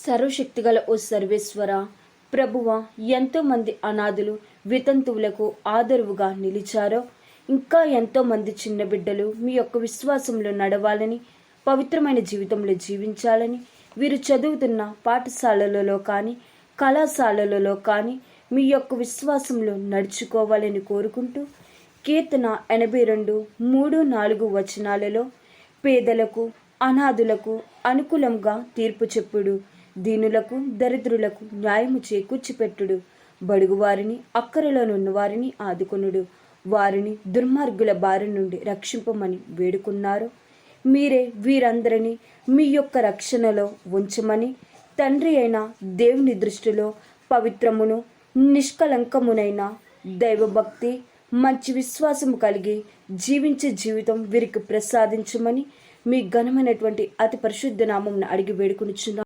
సర్వశక్తిగల ఓ సర్వేశ్వర ప్రభువ, ఎంతోమంది అనాథులు వితంతువులకు ఆదరువుగా నిలిచారో, ఇంకా ఎంతోమంది చిన్న బిడ్డలు మీ యొక్క విశ్వాసంలో నడవాలని, పవిత్రమైన జీవితంలో జీవించాలని, వీరు చదువుతున్న పాఠశాలలలో కానీ కళాశాలలలో కానీ మీ యొక్క విశ్వాసంలో నడుచుకోవాలని కోరుకుంటూ, కీర్తన 82:3-4 వచనాలలో పేదలకు అనాథులకు అనుకూలంగా తీర్పు చెప్పుడు, దీనులకు దరిద్రులకు న్యాయము చేకూర్చిపెట్టుడు, బడుగువారిని అక్కరలోనున్న వారిని ఆదుకొనుడు, వారిని దుర్మార్గుల బారి నుండి రక్షింపమని వేడుకున్నారు. మీరే వీరందరినీ మీ యొక్క రక్షణలో ఉంచమని తండ్రి అయిన దేవుని దృష్టిలో పవిత్రమును నిష్కలంకమునైన దైవభక్తి మంచి విశ్వాసము కలిగి జీవించే జీవితం వీరికి ప్రసాదించమని మీ ఘనమైనటువంటి అతి పరిశుద్ధ నామమున అడిగి వేడుకొనుచున్నాను.